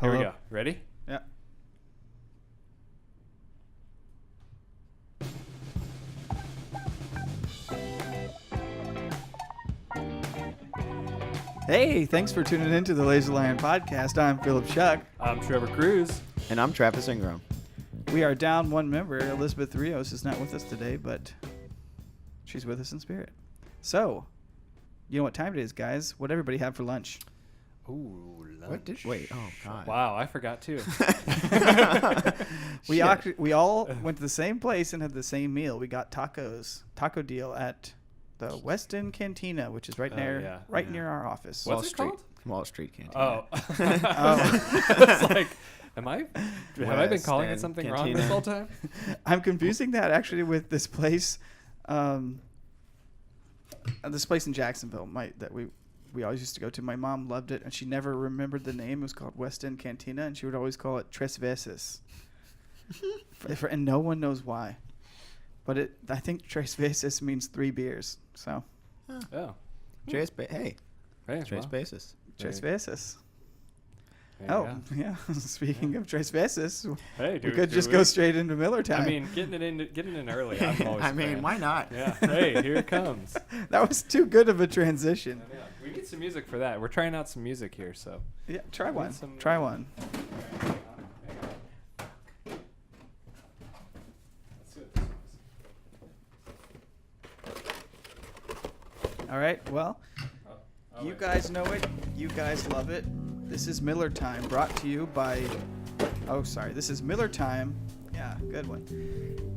Here we Hello. go. Ready? Yeah. Hey, thanks for tuning in to the Laser Lion Podcast. I'm Philip Shuck. I'm Trevor Cruz. And I'm Travis Ingram. We are down one member. Elizabeth Rios is not with us today, but she's with us in spirit. So, you know what time it is, guys? What everybody have for lunch? Ooh, lunch. What did? Wait. Oh God. Wow, I forgot too. We all went to the same place and had the same meal. We got tacos, taco deal at the West End Cantina, which is right near near our office. What's Wall it Street. called? Wall Street Canteen. Oh. Oh. It's like, have I been West calling it End something wrong Cantina. this whole time? I'm confusing that actually with this place, this place in Jacksonville, that we always used to go to. My mom loved it, and she never remembered the name. It was called West End Cantina, and she would always call it Tres Veces. And no one knows why. But I think Tres Veces means 3 beers. So, Oh. Hey, Hey, Trace well, Basis. Tres There you- Veces. there you Oh, go. yeah. Speaking of Tres Veces, Hey, we could just go straight into Miller time. I mean, getting in early. I'm always a fan. why not? Yeah. Hey, here it comes. that was too good of a transition. Yeah, we need some music for that. We're trying out some music here, so. Yeah, try We need one. some- Try one. Let's see what this is. All right. Well, Oh, you wait. guys know it. You guys love it. This is Miller Time, brought to you by... Oh, sorry. This is Miller Time. Yeah, good one.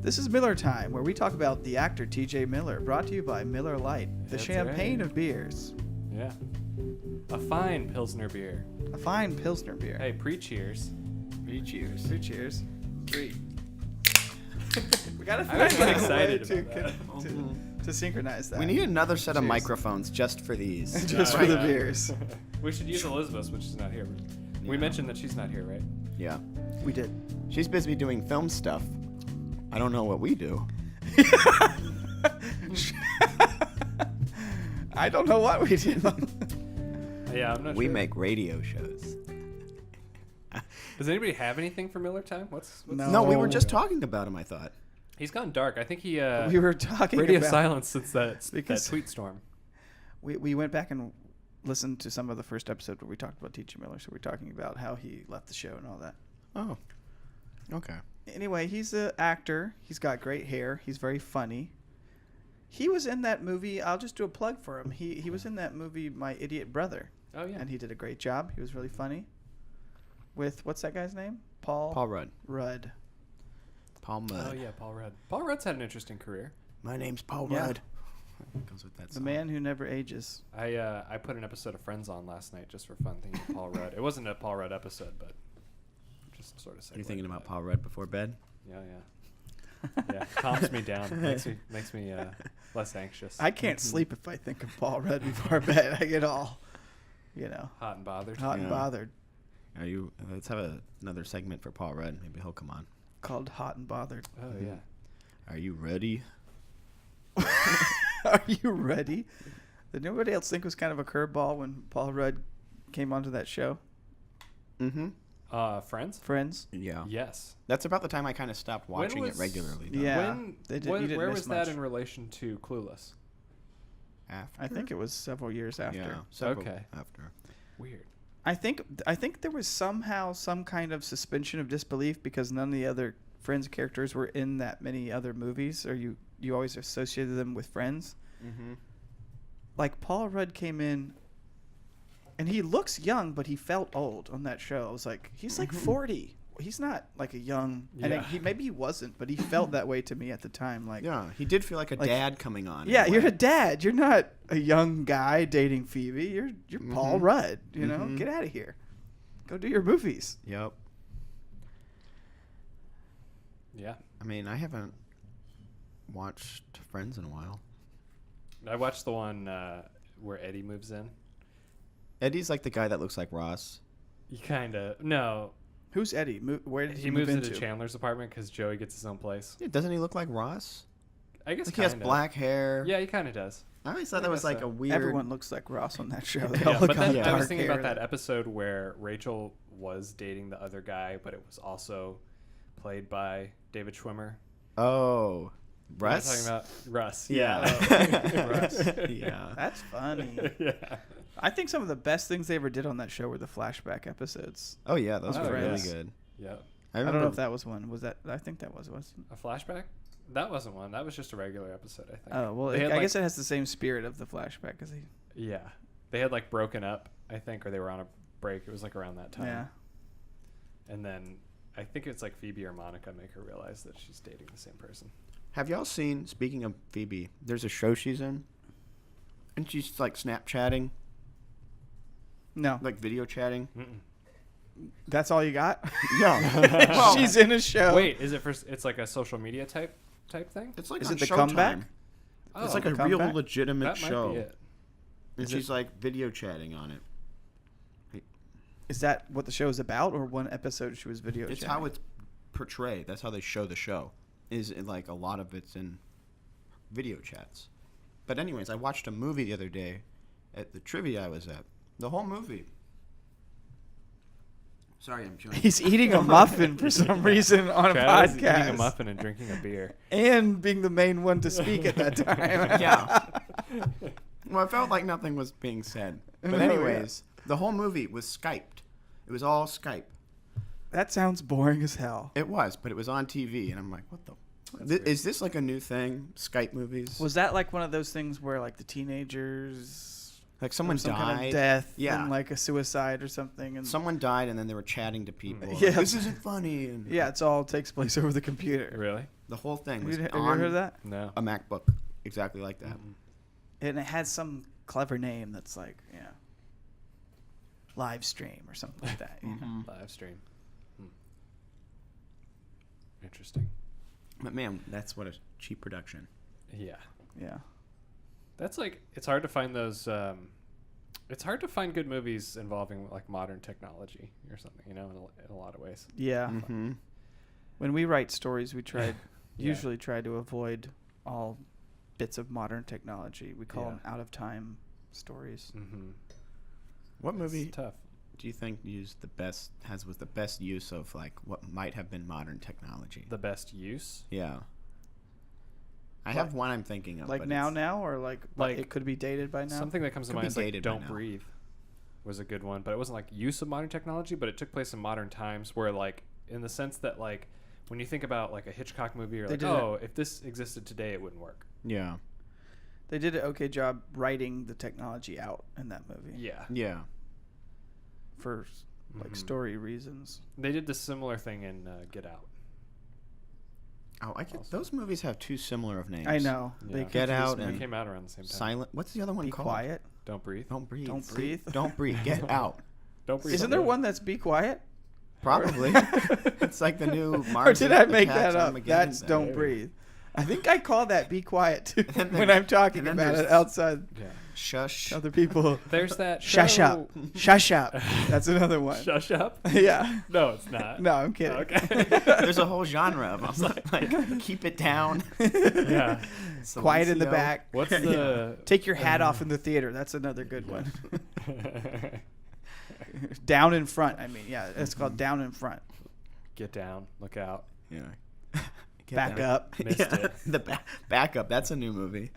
This is Miller Time, where we talk about the actor T.J. Miller, brought to you by Miller Lite, the That's champagne right. of beers. Yeah. A fine Pilsner beer. A fine Pilsner beer. Hey, pre-cheers. Cheers. 3 cheers. 3. We gotta I'm find actually a way excited to, about to synchronize that. We need another set of Cheers. microphones just for these. Just for Right. the beers. We should use Elizabeth's, which is not here. We Yeah. mentioned that she's not here, right? Yeah. We did. She's busy doing film stuff. I don't know what we do. I don't know what we did. Yeah, I'm not We sure. make radio shows. Does anybody have anything for Miller Time? What's No. No, we were Oh. just talking about him, I thought. He's gone dark. I think he We were talking radio about... silence since that Because- tweet storm. We went back and listened to some of the first episode where we talked about T.J. Miller, so we're talking about how he left the show and all that. Oh. Okay. Anyway, he's an actor. He's got great hair. He's very funny. He was in that movie. I'll just do a plug for him. He was in that movie, My Idiot Brother, Oh yeah. and he did a great job. He was really funny. With, what's that guy's name? Paul Rudd. Rudd. Paul Mudd. Oh yeah, Paul Rudd. Paul Rudd's had an interesting career. My name's Paul Yeah. Rudd. Goes with that The song. man who never ages. I put an episode of Friends on last night just for fun, thinking of Paul Rudd. It wasn't a Paul Rudd episode, but just sort of. You're thinking about Paul Rudd before bed? Yeah, yeah. Yeah, calms me down. Makes me less anxious. I can't sleep if I think of Paul Rudd before bed. I get all, Hot and bothered. hot and Yeah. bothered. Are you? Let's have another segment for Paul Rudd. Maybe he'll come on. Called Hot and Bothered. Oh yeah. Are you ready? Are you ready? Did nobody else think it was kind of a curveball when Paul Rudd came onto that show? Mm-hmm. Friends. Friends? Yeah. Yes. That's about the time I kind of stopped When watching was- it regularly. Though. Yeah. When, you didn't where miss was that much. in relation to Clueless? After? I think it was several years after. Yeah. Several Okay. After. Weird. I think there was somehow some kind of suspension of disbelief because none of the other Friends characters were in that many other movies, or you always associated them with Friends. Mm-hmm. Like Paul Rudd came in, and he looks young, but he felt old on that show. I was like, he's like 40. He's not like a young. Yeah. And maybe he wasn't, but he felt that way to me at the time. Like, Yeah, he did feel like a Like- dad coming on. yeah, in a you're way. a dad. You're not a young guy dating Phoebe. You're Paul Mhm. Rudd. You know, Mhm. get out of here. Go do your movies. Yep. Yeah. I mean, I haven't watched Friends in a while. I watched the one where Eddie moves in. Eddie's like the guy that looks like Ross. You kind of no. Who's Eddie? Where did He he move moves into into? Chandler's apartment because Joey gets his own place. Yeah, doesn't he look like Ross? I guess Like he has kinda. black hair. Yeah, he kind of does. I always thought I that was guess like so. a weird. Everyone looks like Ross on that show. They Yeah, all look but then like I was dark thinking hair. about that episode where Rachel was dating the other guy, but it was also played by David Schwimmer. Oh, You know what I'm Russ. talking about Russ. Yeah. Russ. Yeah. That's funny. Yeah. I think some of the best things they ever did on that show were the flashback episodes. Oh yeah, those Oh, were really yes. good. Yeah. I don't know if that was one. Was that? I think that was. A flashback? That wasn't one. That was just a regular episode, I think. Oh well, They had, I like- guess it has the same spirit of the flashback. Cause Yeah. They had like broken up, I think, or they were on a break. It was like around that time. yeah. And then I think it's like Phoebe or Monica make her realize that she's dating the same person. Have y'all seen? Speaking of Phoebe, there's a show she's in, and she's like Snapchatting, No, like video chatting. Mm-mm. that's all you got. Yeah. She's in a show. Wait, is it for? It's like a social media type thing? It's like Is on it the Showtime. comeback? Oh, It's like a the real comeback? legitimate that show, might be it. and Is she's like video chatting on it. Is that what the show is about, or one episode she was video? It's chatting? how it's portrayed. That's how they show the show. Is in, like a lot of it's in video chats. But anyways, I watched a movie the other day at the trivia I was at. The whole movie. Sorry, I'm chewing. He's eating a muffin for some reason on a Travis is podcast, eating a muffin and drinking a beer. and being the main one to speak at that time. Yeah. Well, I felt like nothing was being said. But No, yeah. anyways, the whole movie was Skyped. It was all Skype. That sounds boring as hell. It was, but it was on TV, and I'm like, what the? weird. Is this like a new thing? Skype movies? Was that like one of those things where like the teenagers, Like someone some kind of died? death, Yeah. and like a suicide or something, and Someone died, and then they were chatting to people. Yeah. Like, this isn't funny. And yeah, it's all takes place over the computer. Really? the whole thing Have was you ever on heard of that? No. a MacBook, exactly like that. Mm-mm. And it has some clever name that's like, yeah, live stream or something like that. you know? Mhm. Live stream. Interesting. But man, that's what a cheap production. Yeah. Yeah. That's like, it's hard to find those, it's hard to find good movies involving like modern technology or something, you know, in a lot of ways. Yeah. Mm-hmm. When we write stories, we Yeah. usually try to avoid all bits of modern technology. We call Yeah. them out of time stories. Mm-hmm. What movie It's tough. do you think was the best use of like what might have been modern technology? The best use? Yeah. I Like- have one I'm thinking of. Like but now, it's- or like Like it could be dated by now. Something that comes to Could mind be is like dated by Don't now. Breathe was a good one, but it wasn't like use of modern technology, but it took place in modern times where like, in the sense that like, when you think about like a Hitchcock movie, you're They like, did oh, if this existed today, it wouldn't work. Yeah. They did an okay job writing the technology out in that movie Yeah. Yeah. for like Mhm. story reasons. They did the similar thing in Get Out. Oh, I can, Also. those movies have too similar of names. I know. Yeah. They Get confuse Out me. They and came out around the same time. Silent. What's the other one Be called? quiet. Don't Breathe. Don't breathe. Don't See? breathe. Don't breathe. Get out. Don't Breathe. Isn't there one that's Be Quiet? Probably. It's like the new Or Mars. did I make Attacks that up? Armageddon That's thing. Don't Maybe. Breathe. I think I call that Be Quiet too And then when I'm talking and then about it there's- outside Yeah. Shush. other people. There's that Shush show. up. Shush up. That's another one. Shush up? Yeah. No, it's not. No, I'm kidding. Okay. There's a whole genre of them. Like, keep it down. Yeah. Quiet in the Silencio. back. What's the... Take your hat off in the theater. That's another good one. Down in front. I mean, yeah, it's called Down in Front. Get down. Look out. Yeah. Get Back down. up. Missed Yeah. it. The back up. That's a new movie.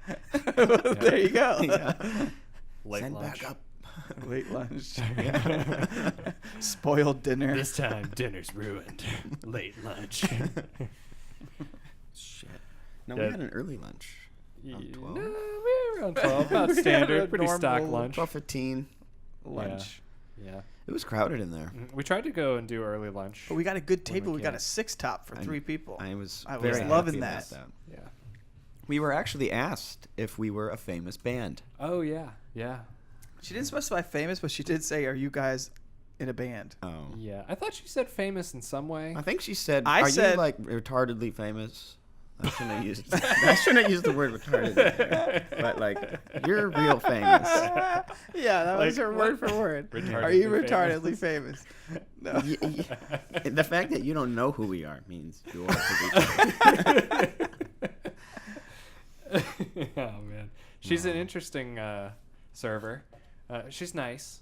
There you go. Yeah. Late Send lunch. back up. Late lunch. Yeah. Spoiled dinner. This time, dinner's ruined. Late lunch. Shit. No, Yeah. we had an early lunch. Around 12? No, we were around 12. About We had a standard. Pretty stock normal lunch. 12:15. Lunch. Yeah. It was crowded in there. We tried to go and do early lunch. But we got a good When we table. We got can. a 6-top for I- 3 people. I was I was very loving happy about that. Yeah. We were actually asked if we were a famous band. Oh, yeah. Yeah. She didn't specify famous, but she did say, "Are you guys in a band?" Oh. Yeah. I thought she said famous in some way. I think she said, I "Are said- you like retardedly famous?" I shouldn't have used. I shouldn't have used the word retarded. But like, you're real famous. Yeah, that was Like, her what? word for word. Retardedly Are you famous. retardedly famous? No. The fact that you don't know who we are means you are pretty famous. Oh man, she's an interesting server. She's nice,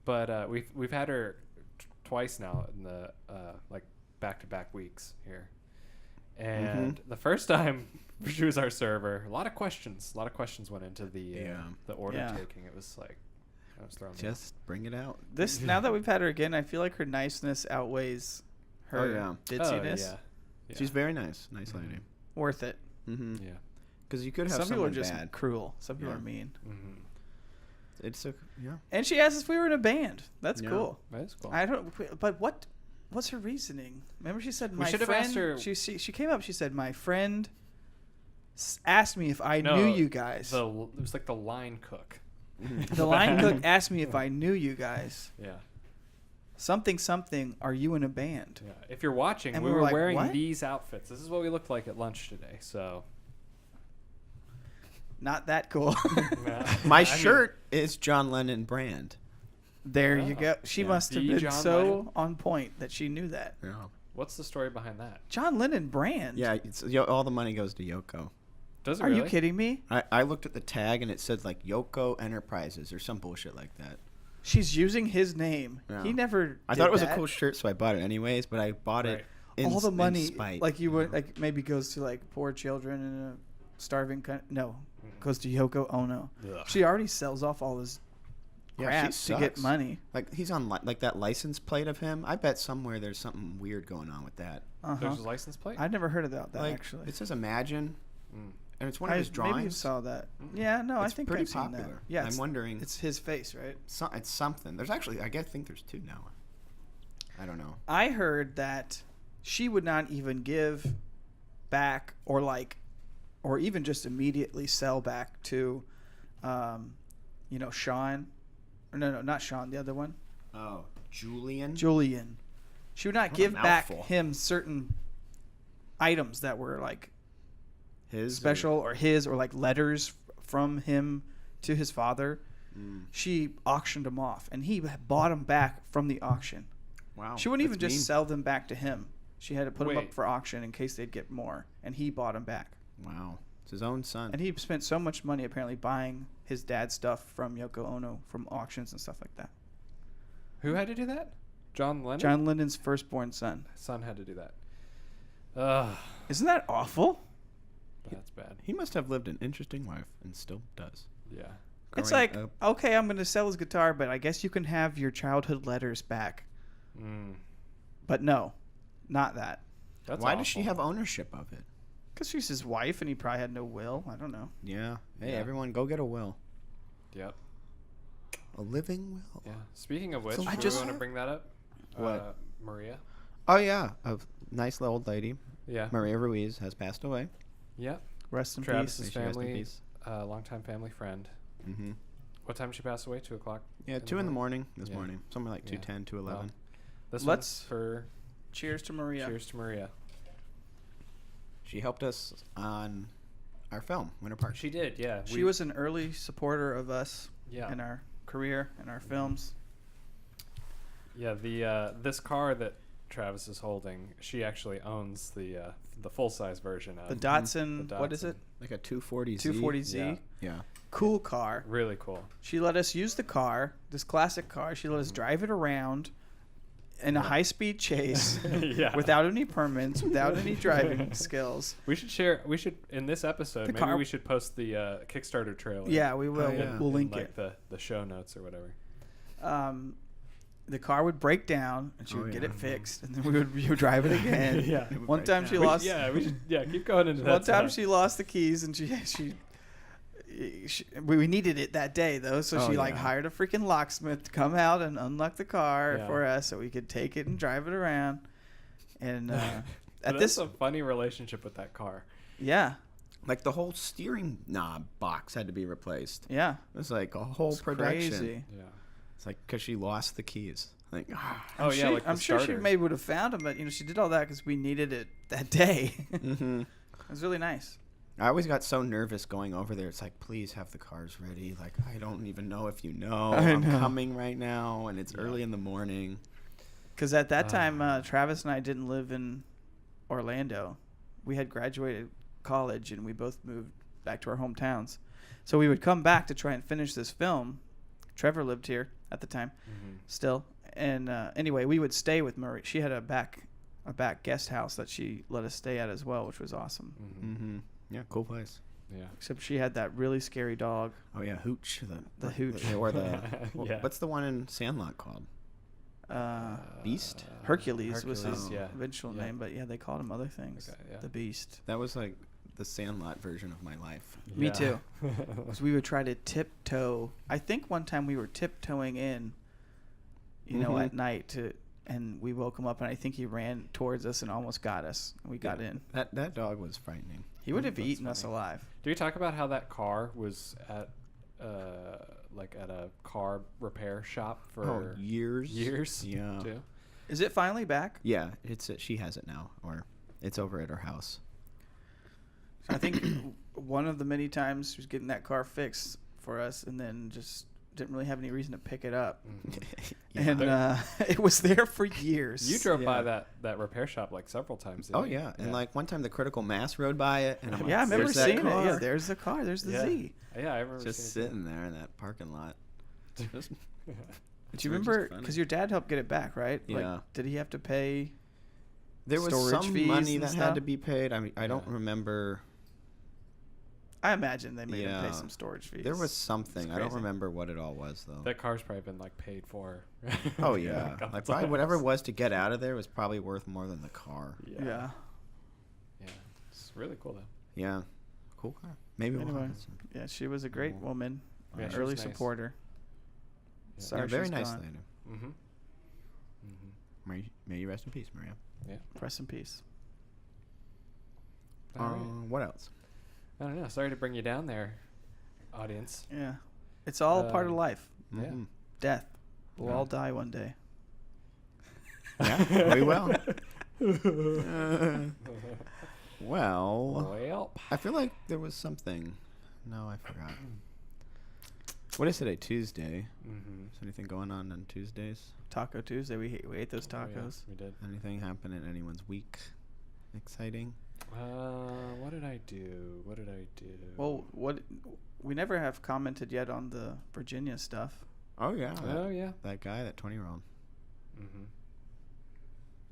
but we've had her twice now in the like back-to-back weeks here. And the first time she was our server, a lot of questions went into the order taking. It was like I was throwing Just bring it out. This now that we've had her again, I feel like her niceness outweighs her ditziness. Yeah. She's very nice. Nice lady. Worth it. Mm-hmm. Yeah. Because you could have Some people are someone just bad. cruel. Some people are mean. Mm-hmm. It's a And she asked us if we were in a band. That's Yeah. cool. That is cool. I don't. But what's her reasoning? Remember, she said We my should have friend. asked her- She came up. She said my friend asked me if I No, knew you guys. it was like the line cook. The line cook asked me if I knew you guys. Yeah. Something. Are you in a band? Yeah. If you're watching, And we we were were like, wearing "What?" these outfits. This is what we looked like at lunch today. So. Not that cool. My shirt is John Lennon brand. There you go. She Yeah. must have The been John so Lennon? on point that she knew that. Yeah. What's the story behind that? John Lennon brand. Yeah. All the money goes to Yoko. Does it Are really? you kidding me? I looked at the tag and it said like Yoko Enterprises or some bullshit like that. She's using his name. Yeah. He never. I did thought it was that. a cool shirt, so I bought it anyways. But I bought it. All the money, in spite, like you would, like maybe goes to like poor children in a starving country. No, goes to Yoko Ono. Ugh. She already sells off all this crap she to get sucks. money. Like he's on like that license plate of him. I bet somewhere there's something weird going on with that. There's a license plate? I'd never heard about that Like actually. it says Imagine, Mm. and it's one of his Maybe you drawings. saw that. Yeah, no, It's I think pretty I've seen popular. that. Yeah, I'm wondering. it's his face, right? It's something. There's actually I think there's two now. I don't know. I heard that she would not even give back or even just immediately sell back to, Sean. Or no, not Sean. The other one, Oh, Julian. Julian. She would not What a give back mouthful. him certain items that were like His special or his or like letters from him to his father. She auctioned them off, and he bought them back from the auction. Wow. She wouldn't even that's just mean. sell them back to him. She had to put them Wait. up for auction in case they'd get more, and he bought them back. Wow. It's his own son. And he spent so much money apparently buying his dad's stuff from Yoko Ono from auctions and stuff like that. Who had to do that? John Lennon? John Lennon's firstborn son. His son had to do that. Ugh, Isn't that awful? that's bad. He must have lived an interesting life and still does. Yeah. It's Growing like, up. okay, I'm going to sell his guitar, but I guess you can have your childhood letters back. Mm. But no, not that. That's Why does she awful. have ownership of it? Because she's his wife, and he probably had no will. I don't know. Yeah. Hey, Yeah. everyone, go get a will. Yep. A living will. Yeah. Speaking of which, So do I we just- want to bring that up? What? Maria. Oh yeah, a nice little old lady, Yeah. Maria Ruiz, has passed away. Yep. Rest in Travis's peace. May she rest in family, peace. longtime family friend. Mm-hmm. What time did she pass away? 2:00. Yeah, 2 in the morning this Yeah. morning. Somewhere like Yeah. 2:10, 2:11. This Let's- one's for Cheers to Maria. Cheers to Maria. She helped us on our film, Winter Park. She did, yeah. She was an early supporter of us Yeah. in our career, in our films. Yeah, the this car that Travis is holding, she actually owns the full size version of. The Datsun, The what is it? Like a 240Z. 240Z. Yeah. Yeah. Cool car. Really cool. She let us use the car, this classic car. She let us drive it around in a high-speed chase Yeah. without any permits, without any driving skills. We should in this episode, The maybe car- we should post the Kickstarter trailer. Yeah, we will. Oh, yeah. We'll in, link like it. the show notes or whatever. The car would break down, and she Oh, would get yeah. it fixed, and then we would drive it again. Yeah. It would One break time down. she We- lost. yeah, we should keep going into that. One time stuff. she lost the keys, and we needed it that day though, so Oh, she like yeah. hired a freaking locksmith to come out and unlock the car Yeah. for us, so we could take it and drive it around. And at That's this, a funny relationship with that car. yeah, Like the whole steering knob box had to be replaced. yeah, It was like a whole it's production. crazy. Yeah. It's like because she lost the keys. Like, Oh yeah, like I'm the sure she starter. maybe would have found them, but she did all that because we needed it that day. mm-hmm. It was really nice. I always got so nervous going over there. It's like, please have the cars ready. Like, I don't even know if you know. I I'm know. coming right now, and it's early in the morning. Because at that time, Travis and I didn't live in Orlando. We had graduated college, and we both moved back to our hometowns. So we would come back to try and finish this film. Trevor lived here at the time, still. And anyway, we would stay with Marie. She had a back guest house that she let us stay at as well, which was awesome. Mm-hmm. Yeah, cool place. Yeah. Except she had that really scary dog. Oh yeah, Hooch. The Hooch. Or the Yeah. what's the one in Sandlot called? Beast? Hercules was his yeah. eventual Yeah. name, but yeah, they called him other things. Okay, yeah. The Beast. That was like the Sandlot version of my life. Me Yeah. too. Because we would try to tiptoe. I think one time we were tiptoeing in, at night and we woke him up, and I think he ran towards us and almost got us. And we got in. That dog was frightening. He would have That's eaten us funny. alive. Do we talk about how that car was at at a car repair shop for years. Yeah. too? Is it finally back? Yeah, she has it now, or it's over at her house. I think one of the many times she was getting that car fixed for us, and then just didn't really have any reason to pick it up. And it was there for years. You drove by that repair shop like several times. Didn't Oh you? yeah, and like one time the Critical Mass rode by it, and I'm like, I remember "There's that seeing it. car." Yeah, there's the car. There's the Z. Yeah, I remember Just seeing it. sitting there in that parking lot. Just, Do you remember? Because your dad helped get it back, right? Yeah. Like, did he have to pay? there was storage some fees money and that stuff? had to be paid. I mean, I don't Yeah. remember. I imagine they made him pay Yeah. some storage fees. There was something. It's I don't crazy. remember what it all was though. That car's probably been like paid for. Oh a yeah, couple like probably whatever it times. was to get out of there was probably worth more than the car. Yeah. Yeah. It's really cool though. Yeah, cool car. Maybe we'll Anyway. have it soon. Yeah, she was a great Cool. woman. Yeah, An she early was nice. supporter. Yeah. Sorry, Yeah, very she's nice gone. lady. Mm-hmm. May you rest in peace, Maria. Yeah. Rest in peace. All right. What else? I don't know. Sorry to bring you down there, audience. Yeah. It's all part of life. Yeah. Mhm. Death. We'll Yeah. all die one day. Yeah, we will. Well, Well, I feel like there was something. No, I forgot. What is today? Tuesday. mm-hmm. Is anything going on Tuesdays? Taco Tuesday. We ate those Oh, yeah, tacos. we did. Anything happen in anyone's week? Exciting? What did I do? Well, we never have commented yet on the Virginia stuff. Oh yeah. Oh yeah. That guy, that 20-year-old. Mm-hmm.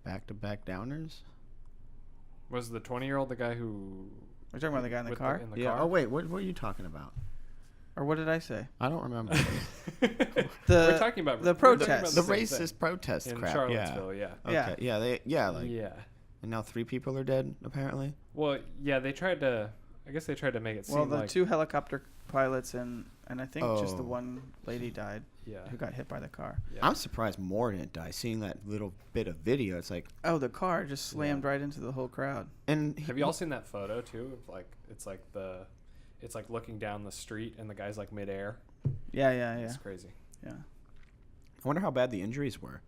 Back-to-back downers. Was the 20-year-old the guy who? We're talking about the guy in the with car? in the Yeah. car? Oh wait, what are you talking about? Or what did I say? I don't remember. The we're talking about the we're talking about protest. the same thing. racist protest in crap. Charlottesville. Yeah. Okay. Yeah. Yeah. And now 3 people are dead apparently. Well, yeah. They tried to. I guess they tried to make it seem Well, the like 2 helicopter pilots and I think just the Oh. one lady died yeah. who got hit by the car. Yeah. I'm surprised more didn't die. Seeing that little bit of video, it's like, Oh, the car just slammed right into the whole crowd. and Have you all seen that photo too? Of like it's like looking down the street and the guy's like midair. Yeah. It's crazy. Yeah. I wonder how bad the injuries were.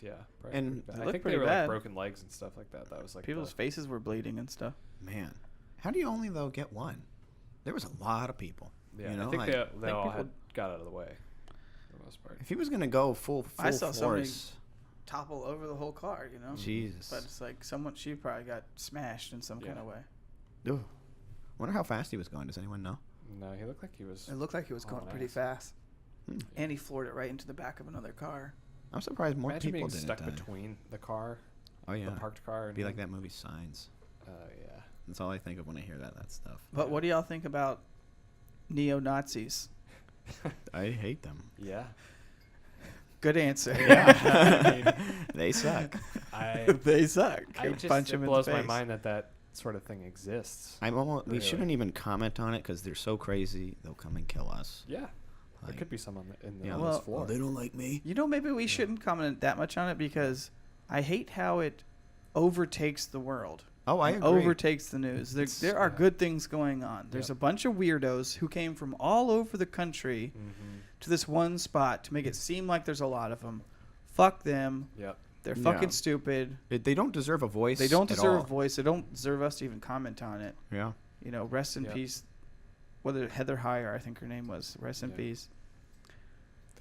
Yeah. probably And pretty bad. it I looked think pretty they were bad. like broken legs and stuff like that. That was like People's faces were bleeding and stuff. Man, how do you only though get one? There was a lot of people. Yeah. You know, I think like, they all people- had got out of the way for the most part. if he was gonna go full I saw somebody force, topple over the whole car, you know? Jesus. But it's like she probably got smashed in some kind of way. Ugh. Wonder how fast he was going. Does anyone know? No, he looked like he was. It looked like he was going pretty nice. fast. Hmm. And he floored it right into the back of another car. I'm surprised more Imagine people being didn't stuck die. between the car, Oh yeah, the parked car, and be like him. that movie Signs. Yeah. That's all I think of when I hear that stuff. But what do y'all think about neo-Nazis? I hate them. Yeah. Good answer. Yeah. They suck. They suck. I just Punch it him in blows the my face. mind that sort of thing exists. I'm almost. We Really? shouldn't even comment on it because they're so crazy. They'll come and kill us. Yeah. There Like, could be some on the yeah, on well, this floor. they don't like me. You know, maybe we shouldn't comment that much on it because I hate how it overtakes the world. Oh, I and agree. overtakes the news. There are yeah. good things going on. There's Yep. a bunch of weirdos who came from all over the country Mm-hmm. to this one spot to make it seem like there's a lot of them. Fuck them. Yep. They're Yeah. fucking stupid. They don't deserve a voice. They don't at deserve all. a voice. They don't deserve us to even comment on it. Yeah. You know, rest in Yep. peace. Whether Heather Heyer, I think her name was. Rest in Yeah. peace.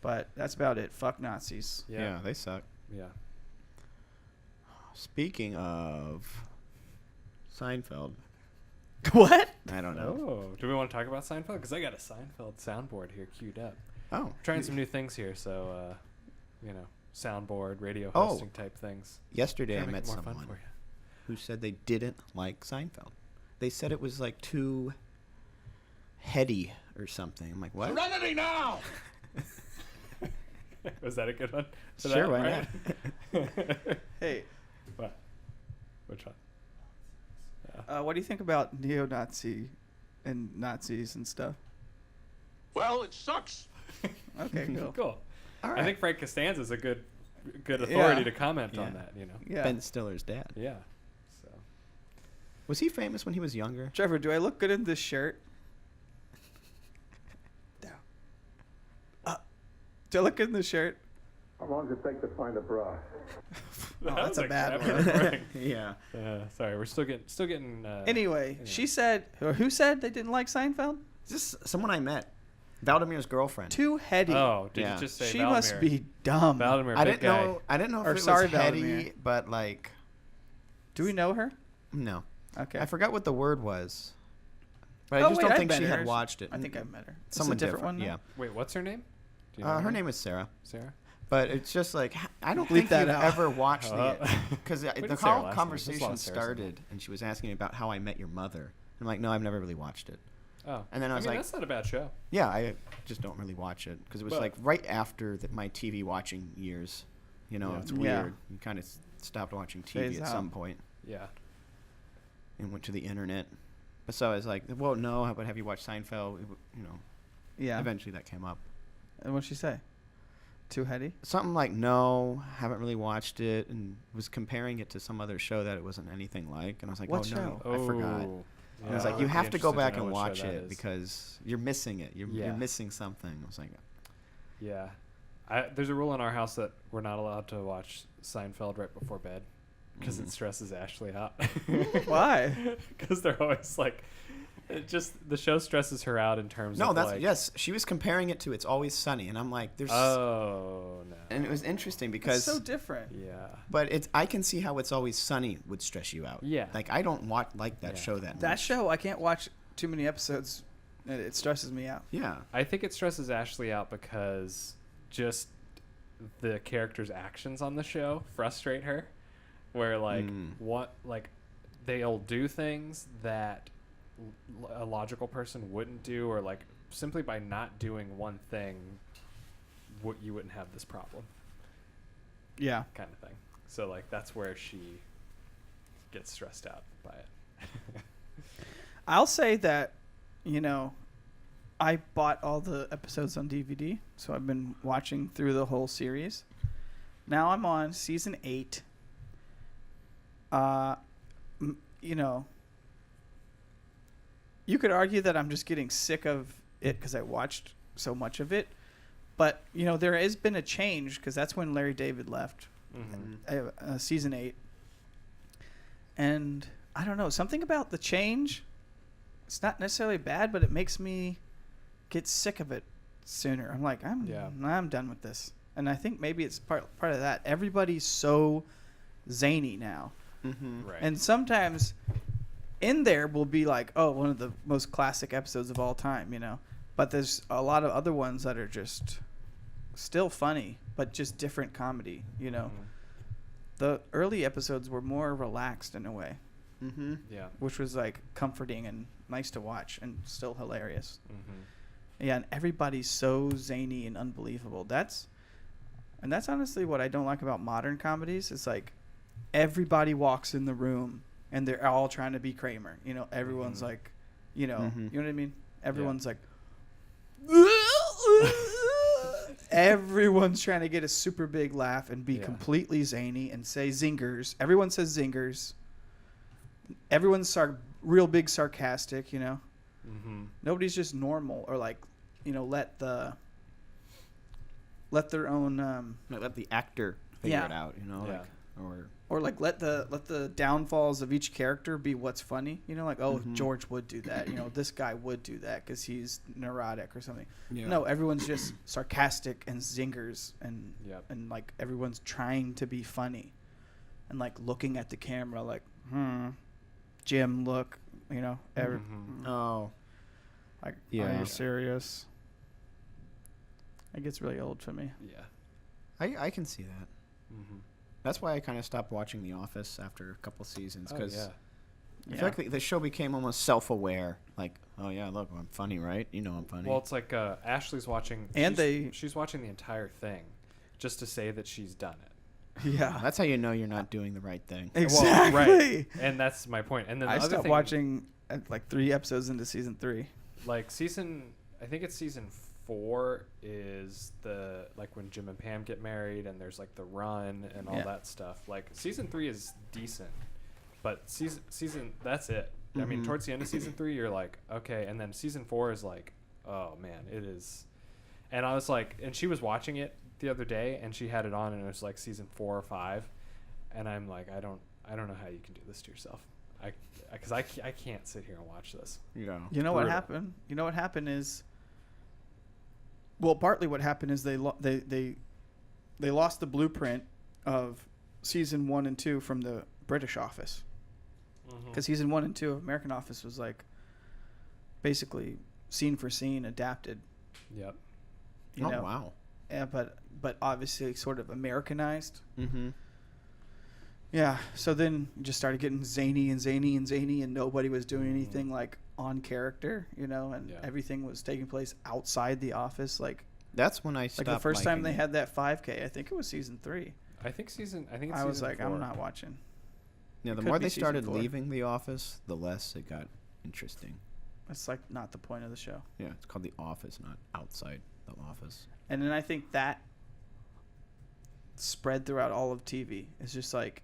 But that's about it. Fuck Nazis. Yeah, they suck. Yeah. Speaking of Seinfeld, What? I don't know. Oh, do we want to talk about Seinfeld? Because I got a Seinfeld soundboard here queued up. Oh, Trying some new things here, so soundboard, radio Oh. hosting type things. yesterday Trying I to make met it more fun someone for you. who said they didn't like Seinfeld. They said it was like too heady or something. I'm like, what? Serenity now! Was that a good one? for Sure, that, why Ryan? Hey, What? Which one? what do you think about neo-Nazi and Nazis and stuff? Well, it sucks. Okay, cool. Cool. All I right. think Frank Costanza's a good authority Yeah. to comment on Yeah. that. Yeah. Ben Stiller's dad. Yeah. So. Was he famous when he was younger? Trevor, do I look good in this shirt? Do I look good in this shirt? How long does it take to find a bra? Oh, that's a bad crap one. recording. Yeah. Sorry, we're still getting. Anyway, she said, or who said they didn't like Seinfeld? Just someone I met. Valdimir's girlfriend. Too heady. Oh, did Yeah. you just say she Valdemir? must be dumb. Valdemir, I big didn't guy. know. I didn't know if Or it sorry, was heady, Valdemir. but like, Do we know her? no. Okay. I forgot what the word was. But Oh, I just wait, don't I've think met she her. had watched it. I think I've met her. It's Someone a different one. now? Yeah. Wait, what's her name? Do you know Her name is Sarah. Sarah. But it's just like I don't Bleep think that you've out. ever watched Oh. it because the did Sarah whole last name? conversation There's a lot of Sarahs in started and she was asking me about How I Met Your Mother. I'm like, no, I've never really watched it. Oh, And then I was mean, like- that's not a bad show. Yeah, I just don't really watch it because it was But- like right after my TV watching years. You know, Yeah. it's Yeah. weird. You kind of stopped watching TV Phase at out. some point Yeah. and went to the internet. But so I was like, well, no, but have you watched Seinfeld? You know, Yeah. eventually that came up. And what'd she say? Too heady? Something like, no, haven't really watched it, and was comparing it to some other show that it wasn't anything like. And I was like, What oh, show? no, I forgot. Oh, And I was yeah, like, you I'd be have to go interested back know and what watch show that it is. because you're missing it. You're Yeah. missing something. I was like, Yeah. There's a rule in our house that we're not allowed to watch Seinfeld right before bed because it stresses Ashley out. Why? Because they're always like, the show stresses her out in terms no, of that's like, yes. She was comparing it to It's Always Sunny, and I'm like, there's. Oh no. And it was interesting It's because, so different. Yeah. but I can see how It's Always Sunny would stress you out. Yeah. Like I don't like that Yeah. show that much. That show, I can't watch too many episodes. It stresses me out. Yeah. I think it stresses Ashley out because just the characters' actions on the show frustrate her. Where like they'll do things that a logical person wouldn't do, or like simply by not doing one thing, you wouldn't have this problem, Yeah. kind of thing. So like that's where she gets stressed out by it. I'll say that, I bought all the episodes on DVD, so I've been watching through the whole series. Now I'm on season 8. You could argue that I'm just getting sick of it because I watched so much of it. But, there has been a change because that's when Larry David left, season 8. And I don't know, something about the change, it's not necessarily bad, but it makes me get sick of it sooner. I'm like, I'm done with this. And I think maybe it's part of that. Everybody's so zany now. Mm-hmm. Right. And sometimes in there will be like, oh, one of the most classic episodes of all time, But there's a lot of other ones that are just still funny, but just different comedy, The early episodes were more relaxed in a way, Mm-hmm. Yeah. which was like comforting and nice to watch and still hilarious. Mm-hmm. Yeah, and everybody's so zany and unbelievable. That's honestly what I don't like about modern comedies. It's like everybody walks in the room and they're all trying to be Kramer. Everyone's like, you know what I mean? Everyone's like, everyone's trying to get a super big laugh and be completely zany and say zingers. Everyone says zingers. Everyone's real big sarcastic, Mm-hmm. Nobody's just normal or like, let their own Let the actor figure Yeah. it out, Yeah. or like let the downfalls of each character be what's funny, like, oh, George would do that, this guy would do that because he's neurotic or something. Yeah. No, everyone's just sarcastic and zingers and Yep. and like everyone's trying to be funny and like looking at the camera like, Jim, look, You know, every, Mhm. Oh, like, Yeah. are you serious? It gets really old for me. Yeah. I can see that. Mm-hmm. That's why I kind of stopped watching The Office after a couple seasons Oh, because yeah. I feel like the show became almost self-aware. Like, oh yeah, look, I'm funny, right? You know I'm funny. Well, it's like Ashley's watching. And she's watching the entire thing, just to say that she's done it. Yeah. That's how you know you're not doing the right thing. Exactly. Well, right. And that's my point. And then the I other stopped thing, watching at like 3 episodes into season 3. like I think it's season 4 is the like when Jim and Pam get married and there's like the run and all Yeah. that stuff. Like season 3 is decent, but season that's it. I mean, Mhm. towards the end of season 3, you're like, okay, and then season 4 is like, oh man, it is. And I was like, and she was watching it the other day, and she had it on, and it was like season 4 or 5, and I'm like, I don't know how you can do this to yourself. Because I can't sit here and watch this. Yeah. You know what Brutal. happened? You know what happened is, well, partly what happened is they lost the blueprint of season 1 and 2 from the British Office, because season 1 and 2 of American Office was like basically scene for scene adapted. Yep. You know? Wow. Yeah, but obviously sort of Americanized. Mm-hmm. Yeah. So then you just started getting zany and zany and zany, and nobody was doing anything like on character, you know, and Yeah. everything was taking place outside the office. Like That's when I stopped. the first time liking they it. had that 5K, I think it was season 3. I think it's I was like, 4. I'm not watching. Yeah, the could more be they season started 4. leaving the office, the less it got interesting. It's like not the point of the show. Yeah, it's called the office, not outside the office. And then I think that spread throughout all of TV. It's just like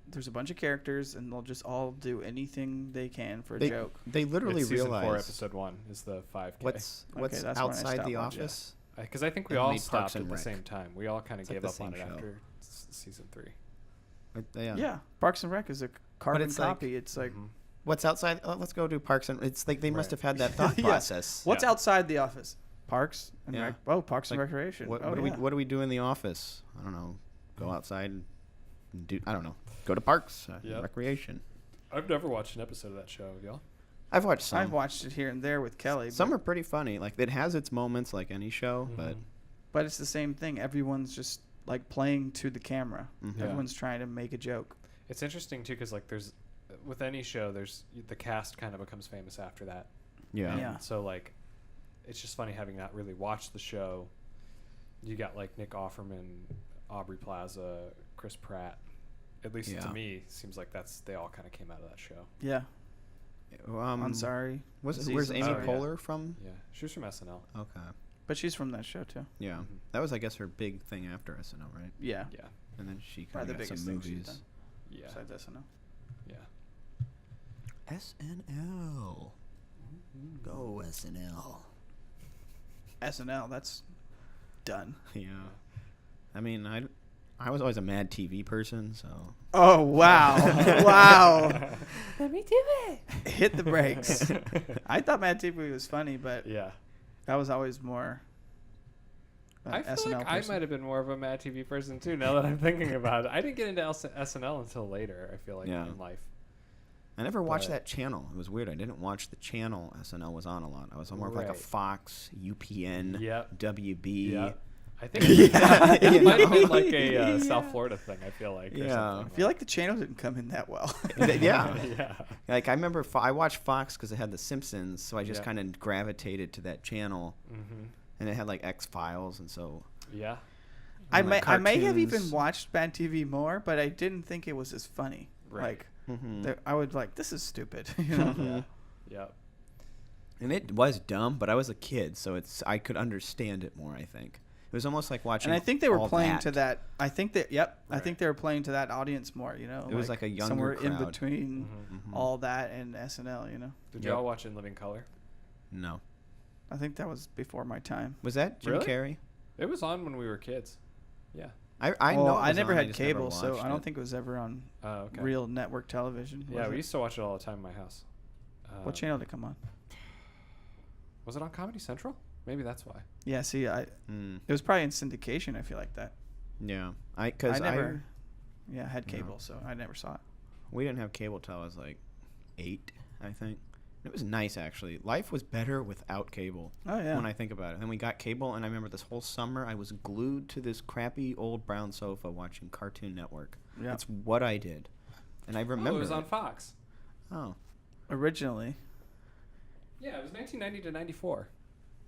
there's a bunch of characters, and they'll just all do anything they can for a joke. They literally It's season 4, realized episode 1 is the 5K. what's that's when I outside stopped the watching. office. Because I think we and all made Parks stopped at and the Rec. same time. We all kind of It's like gave the up on it same show. after season 3. Yeah. Yeah, Parks and Rec is a carbon it's like- copy. It's like Mhm. What's outside? Oh, let's go do Parks and. It's like they must Right. have had that thought Yeah. process. what's Yeah. outside the office? Parks and Yeah. Rec. Oh, Parks and Like, Recreation. What, oh, what yeah. do we do in the office? I don't know. Go outside and do. I don't know. Go to parks, Yep. recreation. I've never watched an episode of that show, have y'all? I've watched some. I've watched it here and there with Kelly. Some but, are pretty funny. Like it has its moments, like any show, but Mhm. but it's the same thing. Everyone's just like playing to the camera. Mhm. Yeah. Everyone's trying to make a joke. It's interesting too, because like there's with any show, there's the cast kind of becomes famous after that. yeah. Yeah. And so like, it's just funny having not really watched the show. You got like Nick Offerman, Aubrey Plaza, Chris Pratt. At least Yeah. to me, seems like they all kind of came out of that show. Yeah. I'm Was sorry. Where's Aziz Amy Ansari. Poehler from? Yeah, she was from SNL. Okay. But she's from that show too. Yeah. Mhm. That was, I guess, her big thing after SNL, right? Yeah. Yeah, And then she kind Probably of the got some biggest thing she's movies. done. yeah, Besides SNL. yeah. SNL. Go SNL. SNL. That's done. Yeah. I mean, I was always a MADtv person, so. Oh wow! wow! Let me do it. Hit the brakes. I thought MADtv was funny, but Yeah. that was always more. an I feel SNL like I person. might have been more of a Mad TV person too. Now that I'm thinking about it, I didn't get into SNL until later. I feel like Yeah. in life. I never watched But- that channel. It was weird. I didn't watch the channel SNL was on a lot. I was more of like a Right. Fox, UPN, Yep. WB. Yeah. I think Yeah. it might have been like a Yeah. South Florida thing. I feel like. Or Yeah. something I feel like the channel didn't come in that well. Yeah. yeah. Like I remember I watched Fox because it had The Simpsons, so I just Yeah. kind of gravitated to that channel, Mm-hmm. and it had like X Files, and so Yeah. I and, may like, I may have even cartoons. watched MADtv more, but I didn't think it was as funny. Right. Like Mhm. I would like, this is stupid. You know? Mhm. Yeah. And it was dumb, but I was a kid, so I could understand it more. I think it was almost like watching. And I think they were All playing That. to that. I think that. Yep. I Right. think they were playing to that audience more. You know. It was like a younger somewhere in crowd. between Mhm. Mhm. all that and SNL. You know. Did Yep. y'all watch In Living Color? No, I think that was before my time. was that Jim Really? Carrey? It was on when we were kids. Yeah. I know. Well, it I was never on, had just never cable, so watched I don't it. think it was ever on Oh, okay. real network television. Yeah, was we it? used to watch it all the time in my house. What channel did it come on? Was it on Comedy Central? Maybe that's why. Yeah. See, it Mm, was probably in syndication. I feel like that. yeah, I because never. Yeah, had No. cable, so I never saw it. we didn't have cable till I was like 8, I think. It was nice, actually. Life was better without cable. Oh, yeah. When I think about it. Then we got cable, and I remember this whole summer I was glued to this crappy old brown sofa watching Cartoon Network. Yeah. That's what I did. And I remember it was on Fox. Oh. Originally. Yeah, it was 1990 to 94.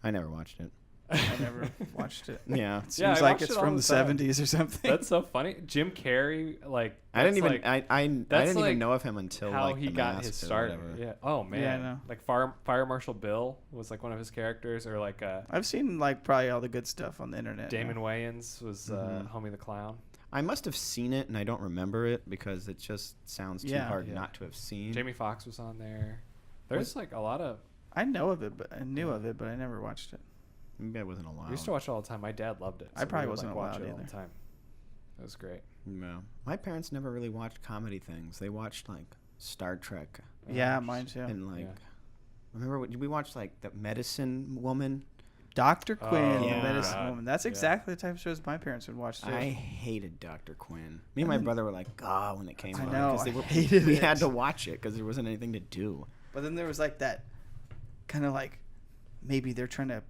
I never watched it. I never watched it. Yeah. It seems Yeah, I like watched it's it all from the the time. 70s or something. That's so funny. Jim Carrey, like I didn't that's even like I that's didn't like even know of him until how like he The got Mask his or start. whatever. Yeah. Oh man. Yeah, I know. Like Fire Marshal Bill was like one of his characters, or like I've seen like probably all the good stuff on the internet. Damon Wayans was Mhm. Homie the Clown. I must have seen it and I don't remember it because it just sounds too Yeah. hard Yeah. not to have seen. Jamie Foxx was on there. There's like a lot of. I know of it, but I knew of it, but I never watched it. Maybe I wasn't allowed. We used to watch it all the time. My dad loved it. I so we probably would, wasn't like, watch allowed it all either. the time. It was great. No. My parents never really watched comedy things. They watched like Star Trek Yeah, mine too. and like Yeah. remember we watched like the Medicine Woman. Dr. Quinn, Oh, the yeah. medicine God. woman. That's Yeah. exactly the type of shows my parents would watch too. I hated Dr. Quinn. Me and my then- brother were like, "Ah," when it came I on know, because I they were hated we it. had to watch it because there wasn't anything to do. But then there was like that kind of like maybe they're trying to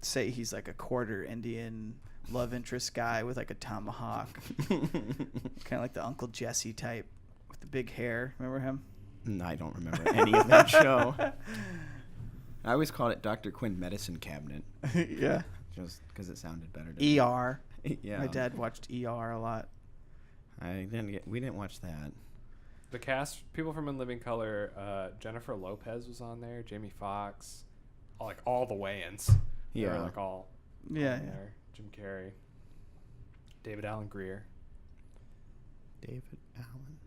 say he's like a quarter Indian love interest guy with like a tomahawk. Kind of like the Uncle Jesse type with the big hair. Remember him? No, I don't remember any of that show. I always called it Dr. Quinn Medicine Cabinet Yeah. just because it sounded better. To me. ER. Yeah. My dad watched ER a lot. We didn't watch that. The cast, people from In Living Color, Jennifer Lopez was on there, Jamie Foxx, like all the Wayans. They were, Yeah. like all Yeah, on yeah. there. Jim Carrey, David Allen Greer. David Allen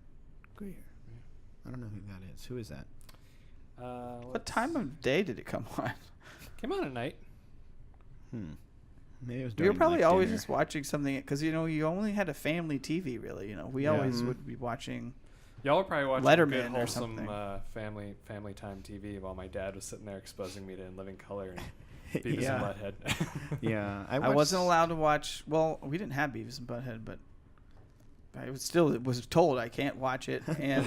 Greer. I don't know who that is. Who is that? What time of day did it come on? Came on at night. Maybe it was. We were during, probably like, always dinner. just watching something because you only had a family TV really. We Yeah. always Mhm. would be watching. Y'all were probably watching Letterman good, or wholesome something. family time TV while my dad was sitting there exposing me to In Living Color and Beavis Yeah. and Butthead. Yeah, I wasn't allowed to watch. Well, we didn't have Beavis and Butthead, but I was told I can't watch it, and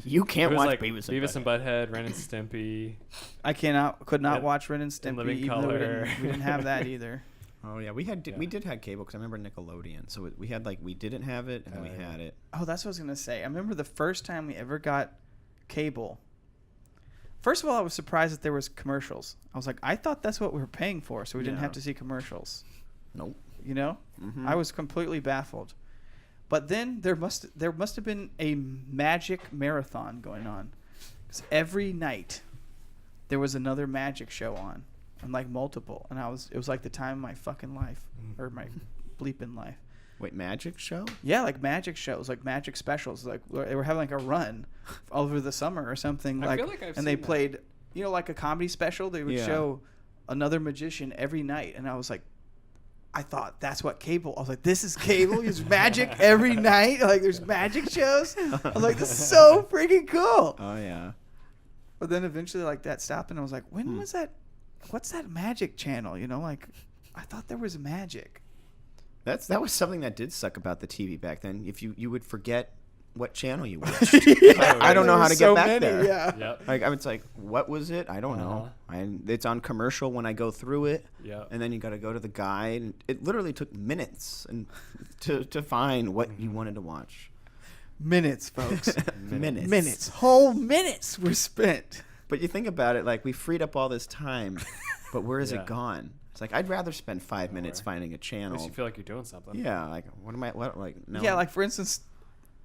You It can't was watch like Beavis and Butthead. Butthead, Ren and Stimpy. I could not In- watch Ren and Stimpy, Living even though we Color. didn't have that either. Oh yeah, we did have cable because I remember Nickelodeon. So we had like we didn't have it and then we yeah. had it. Oh, that's what I was gonna say. I remember the first time we ever got cable. First of all, I was surprised that there was commercials. I was like, I thought that's what we were paying for, so we didn't Yeah. have to see commercials. Nope. I was completely baffled. But then there must have been a magic marathon going on, because every night there was another magic show on, and like multiple, and it was like the time of my fucking life, or my bleeping life. Wait, magic show? Yeah, like magic shows, like magic specials, like they were having like a run over the summer or something. I feel like I've and they seen that. played, like a comedy special. They would Yeah. show another magician every night, and I was like, I thought that's what cable. I was like, this is cable. There's magic every night. Like there's magic shows. I was like, this is so freaking cool. Oh yeah. But then eventually, like that stopped, and I was like, when was that? What's that magic channel? Like, I thought there was magic. That was something that did suck about the TV back then. If you would forget what channel you watched. I don't know how to get back there. Yeah. Yep. Like I was like, what was it? I don't know. And it's on commercial when I go through it. Yep. And then you got to go to the guide. And it literally took minutes and to find what you wanted to watch. Minutes, folks. Minutes. Minutes. Whole minutes were spent. But you think about it, like we freed up all this time, but where is Yeah. it gone? It's like I'd rather spend 5 minutes Nowhere. finding a At least channel. you feel like you're doing something. Yeah, like no. Yeah, like for instance,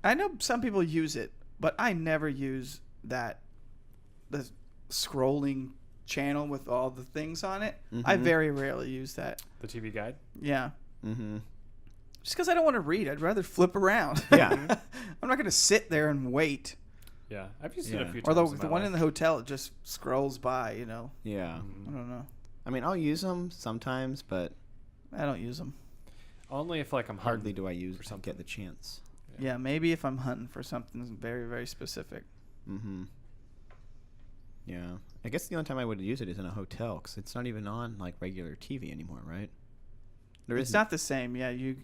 I know some people use it, but I never use the scrolling channel with all the things on it. I Mhm. very rarely use that. The TV guide. Yeah. Mm-hmm. Just because I don't want to read, I'd rather flip around. Yeah. I'm not going to sit there and wait. Yeah, I've used it Yeah. a few Or times. the one in the hotel, it just scrolls by, Yeah. I don't know. I mean, I'll use them sometimes, but I don't use them. Only if like I'm hardly hunting. do I use or to something. get the chance. Yeah, maybe if I'm hunting for something very, very specific. Mm-hmm. Yeah. I guess the only time I would use it is in a hotel because it's not even on like regular TV anymore, right? It's not the same. Yeah, you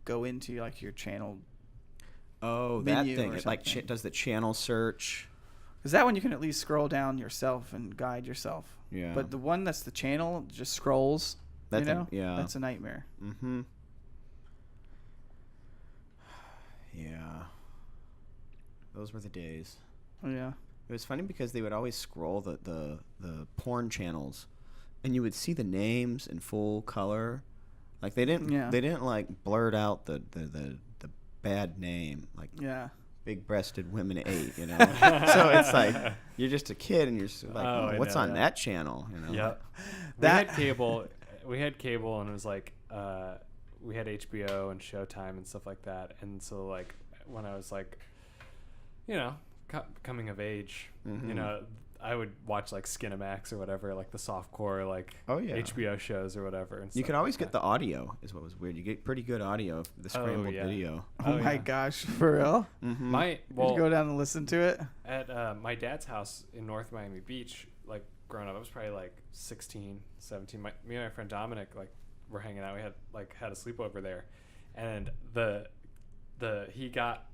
go into like your channel. Oh, menu that thing. or It like something. does the channel search. Because that one you can at least scroll down yourself and guide yourself. Yeah. But the one that's the channel just scrolls. That's Yeah. That's a nightmare. Mm-hmm. Yeah. Those were the days. Oh, yeah. It was funny because they would always scroll the porn channels, and you would see the names in full color. Like they didn't like blurt out the bad name, like Yeah. big breasted women 8, you know. So it's like you're just a kid and you're just like, what's on that channel, you know? Yep. We had cable and it was like we had HBO and Showtime and stuff like that. And so like when I was like, you know, coming of age, you know, I would watch like Skinamax or whatever, like the softcore like HBO shows or whatever. And you could always get the audio, is what was weird. You get pretty good audio of the scrambled video. Oh my gosh, for real? Mm-hmm. Did you go down and listen to it? At my dad's house in North Miami Beach, like growing up, I was probably like 16, 17. Me and my friend Dominic like were hanging out. We had a sleepover there, and he got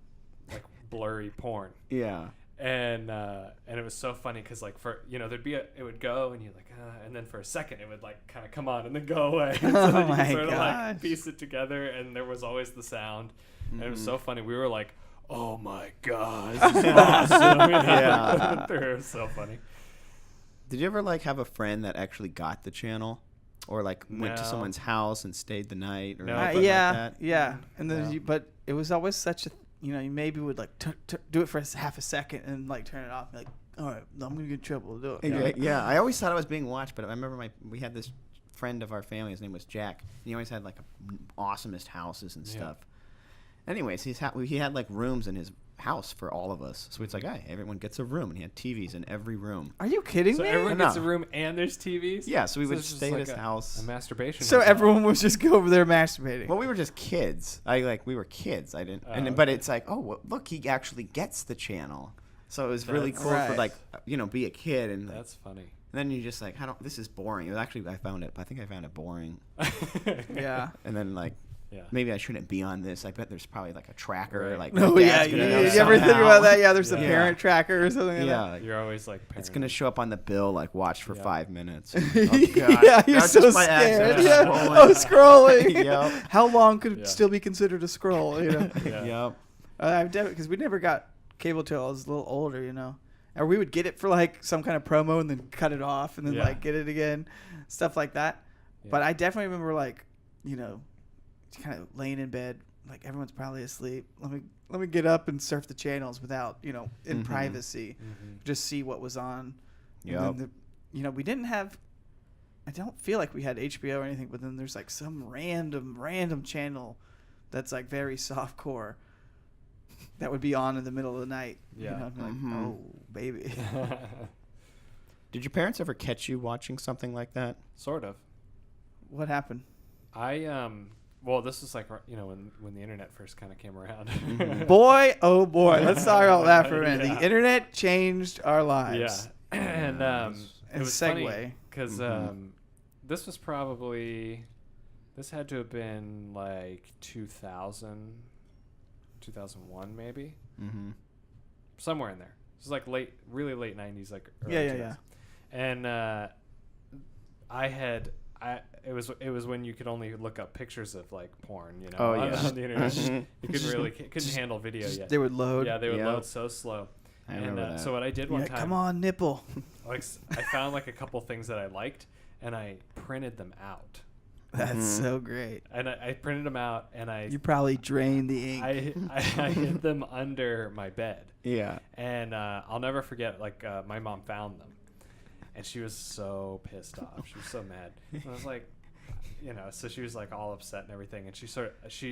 like blurry porn. Yeah. And it was so funny because like for it would go and you're like and then for a second it would like kind of come on and then go away. So then you could sort of like piece it together, and there was always the sound, and it was so funny. We were like, oh my god, this is awesome. Yeah. It was so funny. Did you ever like have a friend that actually got the channel, or like went to someone's house and stayed the night, or anything like that? Yeah. And then but it was always such a you maybe would like do it for half a second and like turn it off and be like, all right, I'm gonna get in trouble to do it. Yeah, I always thought I was being watched, but I remember we had this friend of our family. His name was Jack, and he always had like awesomest houses and stuff. Anyways, he had like rooms in his house for all of us, so it's like, hey, everyone gets a room, and he had TVs in every room. Are you kidding me? So everyone gets a room and there's TVs? Yeah, so we would stay at his house. A masturbation. So everyone was just go over there masturbating. Well, we were just kids. We were kids. I didn't. But it's like, oh, well, look, he actually gets the channel. So it was really cool for like, be a kid and. That's funny. And then you just like, this is boring. It was actually, I think I found it boring. Yeah. And then like. Yeah. Maybe I shouldn't be on this. I bet there's probably like a tracker. Right. Like, you ever think about that? Yeah, there's a parent tracker or something. Like that. You're always like. It's gonna show up on the bill like watch for 5 minutes. Oh, yeah, you're so scared. Yeah. Scrolling. Yep. How long could it still be considered a scroll? Yep. Because we never got cable till I was a little older, or we would get it for like some kind of promo and then cut it off and then like get it again, stuff like that. Yeah. But I definitely remember like kind of laying in bed, like everyone's probably asleep. Let me get up and surf the channels without, in privacy, just see what was on. Yeah. We didn't have. I don't feel like we had HBO or anything, but then there's like some random channel that's like very softcore that would be on in the middle of the night. Yeah. Like, oh baby. Did your parents ever catch you watching something like that? Sort of. What happened? Well, this was like when the internet first kind of came around. Boy, oh boy, let's talk about that for a minute. The internet changed our lives. Yeah, and it was segue funny because this had to have been like 2000, 2001 maybe, somewhere in there. This is like really late 90s, like early 2000s. And it was when you could only look up pictures of like porn, on the internet. You couldn't handle video yet. They would load. Yeah, they would load so slow. I remember that. So what I did one time, come on, nipple. Like I found like a couple things that I liked, and I printed them out. That's so great. And I printed them out, and you probably drained the ink. I hid them under my bed. Yeah. And I'll never forget. Like my mom found them. And she was so pissed off. She was so mad. And I was like, so she was like all upset and everything. And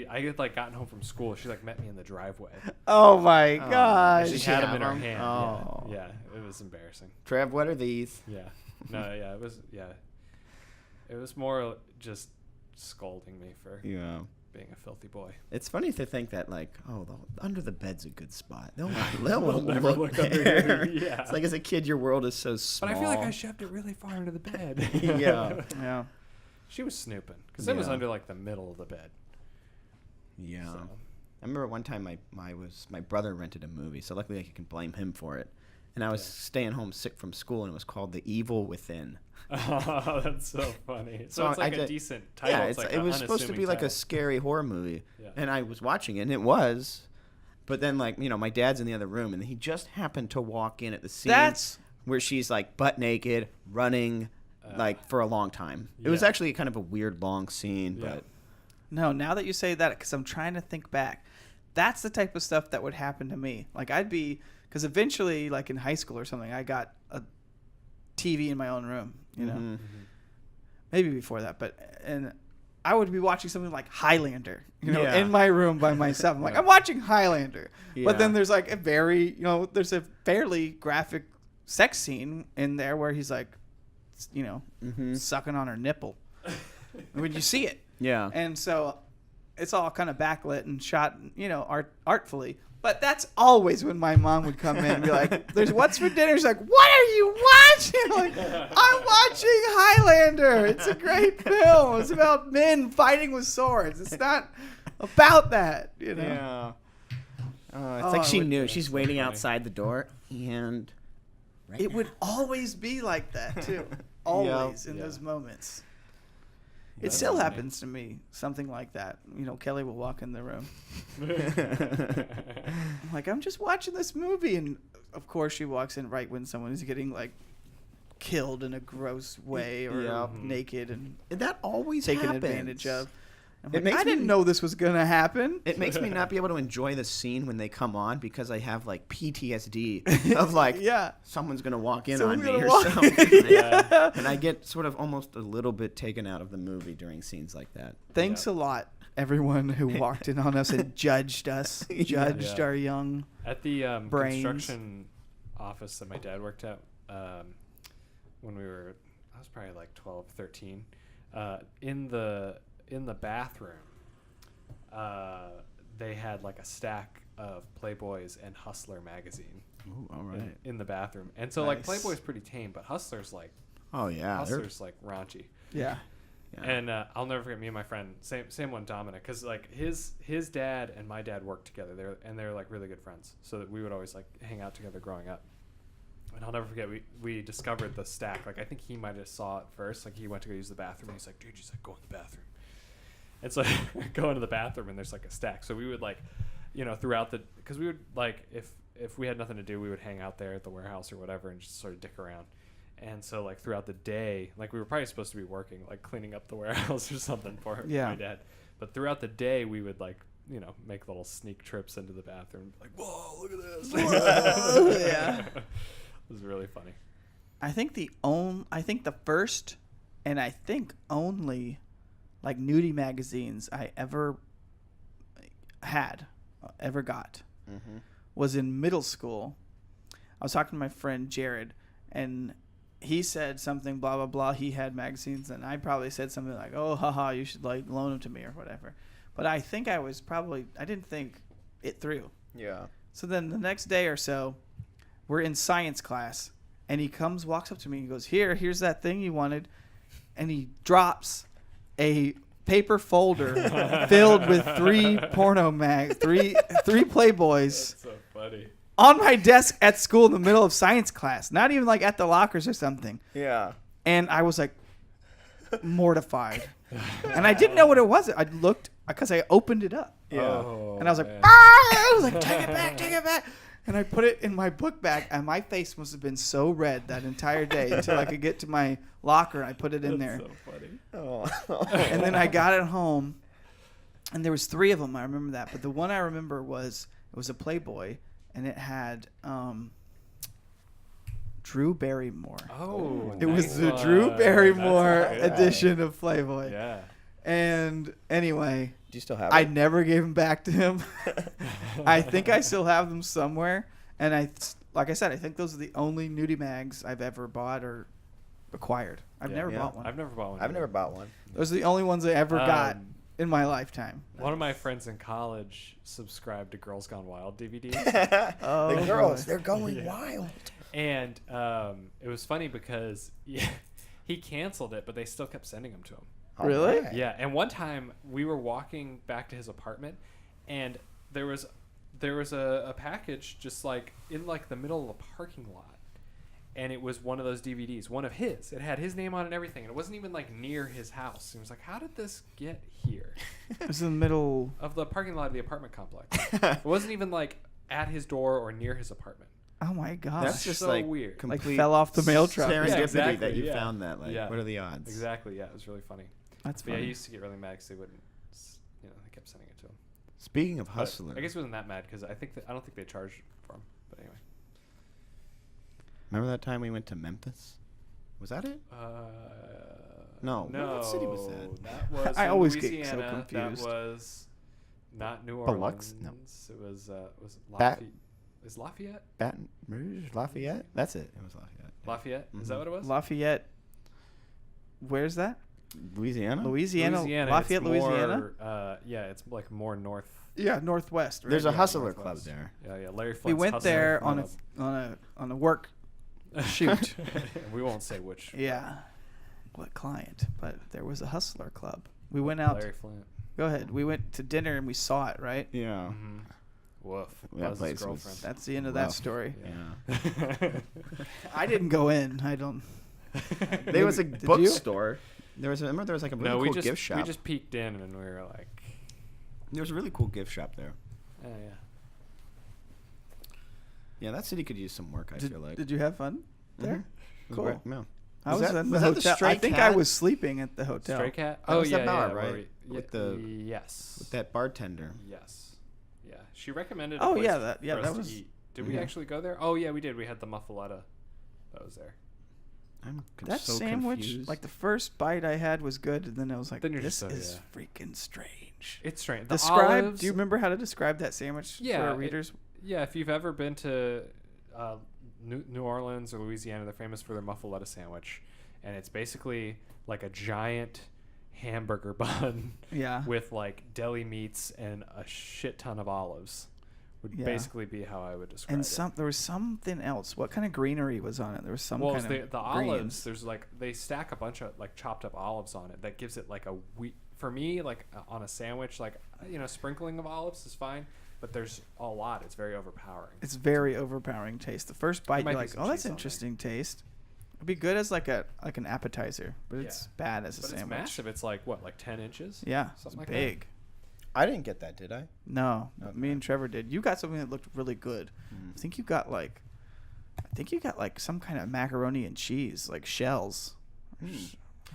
I had like gotten home from school. She like met me in the driveway. Oh my gosh. She had them in her hand. Oh. Yeah, it was embarrassing. Trev, what are these? Yeah. No, yeah, it was more just scolding me for being a filthy boy. It's funny to think that like, under the bed's a good spot. They'll never look under here. Yeah. It's like as a kid, your world is so small. But I feel like I shoved it really far into the bed. Yeah. She was snooping because it was under like the middle of the bed. Yeah. So. I remember one time my brother rented a movie, so luckily I can blame him for it. and I was staying home sick from school, and it was called The Evil Within. Oh, that's so funny. So So it's like I a did- decent title. Yeah, It's like it an was supposed to be unassuming like a title. scary horror movie, Yeah. and I was watching it, and it was. But then, like, my dad's in the other room, and he just happened to walk in at the scene That's where she's like butt naked, running, like for a long time. It was yeah. actually kind of a weird long scene, Yeah. but no. Now that you say that, because I'm trying to think back, that's the type of stuff that would happen to me. Like because eventually, like in high school or something, I got a TV in my own room. You know, Mhm. maybe before that, and I would be watching something like Highlander, Yeah. in my room by myself. I'm like, I'm watching Highlander. But then there's like there's a fairly graphic sex scene in there where he's like, sucking on her nipple. When you see it. yeah. And so it's all kind of backlit and shot, artfully. But that's always when my mom would come in and be like, "There's what's for dinner?" She's like, "What are you watching?" I'm like, "I'm watching Highlander. It's a great film. It's about men fighting with swords. It's not about that, Yeah. It's Oh, like I she would- knew. She's waiting funny. outside the door, and It would always be like that too. Always in those moments. It That's still funny. happens to me, something like that. Kelly will walk in the room. I'm like, I'm just watching this movie. And, of course, she walks in right when someone is getting, like, killed in a gross way or Yeah. naked and that always taken happens. advantage of. I'm It like, makes I didn't me- know this was going to happen. It makes me not be able to enjoy the scene when they come on because I have like PTSD of like Yeah. someone's gonna walk in Someone's on me gonna or walk- something. Yeah. And I get sort of almost a little bit taken out of the movie during scenes like that. Thanks a lot, everyone who walked in on us and judged us, judged Yeah. our young. At the Brains. construction office that my dad worked at, when I was probably like 12, 13, in the bathroom, they had like a stack of Playboys and Hustler magazine Ooh, all right. in the bathroom. And so like Nice. Playboy's pretty tame, but Hustler's like Oh yeah. they're- Hustler's like raunchy. Yeah. yeah. And I'll never forget me and my friend, same one, Dominic, because like his dad and my dad worked together. They're like really good friends, so that we would always like hang out together growing up. And I'll never forget we discovered the stack. Like I think he might have saw it first. Like he went to go use the bathroom. And he's like, dude, like go in the bathroom. And so go into the bathroom and there's like a stack. So we would like, throughout because we would like if we had nothing to do, we would hang out there at the warehouse or whatever and just sort of dick around. And so like throughout the day, like we were probably supposed to be working, like cleaning up the warehouse or something for my dad. But throughout the day, we would like, make little sneak trips into the bathroom. Like, whoa, look at this. Whoa, yeah. It was really funny. I think the first and I think only like nudie magazines I ever got was in middle school. I was talking to my friend Jared and he said something blah blah blah, he had magazines, and I probably said something like, oh haha, you should like loan them to me or whatever. But I think I didn't think it through. Yeah. So then the next day or so, we're in science class, and he walks up to me and goes, here's that thing you wanted. And he drops a paper folder filled with three Playboys That's so funny. on my desk at school in the middle of science class. Not even like at the lockers or something. Yeah. And I was like mortified. And I didn't know what it was. I looked because I opened it up. Yeah. Oh, And I was like, man. I was like, take it back. And I put it in my book bag, and my face must have been so red that entire day until I could get to my locker, and I put it in there. That's so funny. Oh. And then I got it home, and there was 3 of them. I remember that. But the one I remember it was a Playboy, and it had Drew Barrymore. Oh, It was nice the one. Drew Barrymore That's good. edition of Playboy. Yeah. And anyway, Do you still have I it? never gave them back to him. I think I still have them somewhere. And like I said, I think those are the only nudie mags I've ever bought or acquired. I've Yeah. never Yeah. bought one. I've never bought one. I've either. never bought one. Those are the only ones I ever got Um, in my lifetime. One of my friends in college subscribed to Girls Gone Wild DVDs. Oh, The girls, boy. they're going Yeah. wild. And it was funny because he canceled it, but they still kept sending them to him. Really? Alright. Yeah, and one time we were walking back to his apartment, and there was there was a package just like in like the middle of a parking lot, and it was one of those DVDs, one of his. It had his name on it and everything, and it wasn't even like near his house. It was like, how did this get here? It was in the middle Of the parking lot of the apartment complex. It wasn't even like at his door or near his apartment. Oh my gosh. That's just so like weird. Like complete fell off the mail truck. serendipity Yeah, exactly, that you yeah. found that. Like, Yeah. what are the odds? Exactly. Yeah, it was really funny. That's But yeah, funny. he used to get really mad because they wouldn't, they kept sending it to him. Speaking of But Hustler, I guess he wasn't that mad because I don't think they charged for him. But anyway. remember that time we went to Memphis? Was that it? No. No. What city was that? That was I in always get so Louisiana. confused. That was not New Biloxi? Orleans. No. It was Bat- Lafayette. Is Lafayette? Baton Rouge, Lafayette. That's it. It was Lafayette. Lafayette? Is that Mhm. what it was? Lafayette. Where's that? Louisiana. Louisiana. it's Lafayette, more, Louisiana. yeah, it's like more north. Yeah, northwest. Right? There's a Yeah, Hustler Northwest. Club there. Yeah, yeah. Larry Flint's We went Hustler there Club. on a work shoot. We won't say which. Yeah. What client? But there was a Hustler Club. We went out. Larry Flint. Go ahead. We went to dinner and we saw it. Right. Yeah. Mm-hmm. Woof. That Buzz's place was- girlfriend. That's the end of that Rough. story. Yeah. I didn't go in. I don't. There was a Did you? bookstore. Remember there was like a really no, cool gift shop. we just peeked in and we were like, There was a really cool gift shop there. oh yeah. Yeah, that city could use some work. I feel like. Did you have fun there? Mhm. It was Cool. great, yeah. I Was was that- in the was that the hotel. I Stray think I Cat? was sleeping at the hotel. Stray Cat. That Oh was that yeah, bar, yeah, right? where With the- yes. With that bartender. Yes. Yeah. She recommended. Oh, a place yeah, that- yeah, for us that to was- eat. Did we Mhm. actually go there? Oh yeah, we did. We had the muffaletta. That was there. I'm That so sandwich, confused. like the first bite I had was good, and then I was like, Then you're "This just so- is yeah. freaking strange." It's strange. The Describe. olives, Do you remember how to describe that sandwich for Yeah, our it- readers? Yeah, if you've ever been to New Orleans or Louisiana, they're famous for their muffaletta sandwich, and it's basically like a giant hamburger bun Yeah. with like deli meats and a shit ton of olives. Would Yeah. basically be how I would describe And it. there was something else. What kind of greenery was on it? There was some Well, kind it's of the olives. greens. There's like they stack a bunch of like chopped up olives on it. That gives it like for me like on a sandwich, like sprinkling of olives is fine, but there's a lot. It's very overpowering. It's very overpowering taste. The first bite, might you're be like, some "Oh, that's cheese on there." interesting taste." It'd be good as like an appetizer, but it's Yeah. bad as a But it's sandwich. massive. It's like what, like 10 inches? Yeah, it's Something like that. big. I didn't get that, did I? No, but Okay. me and Trevor did. You got something that looked really good. I think you got like some kind of macaroni and cheese, like shells. Or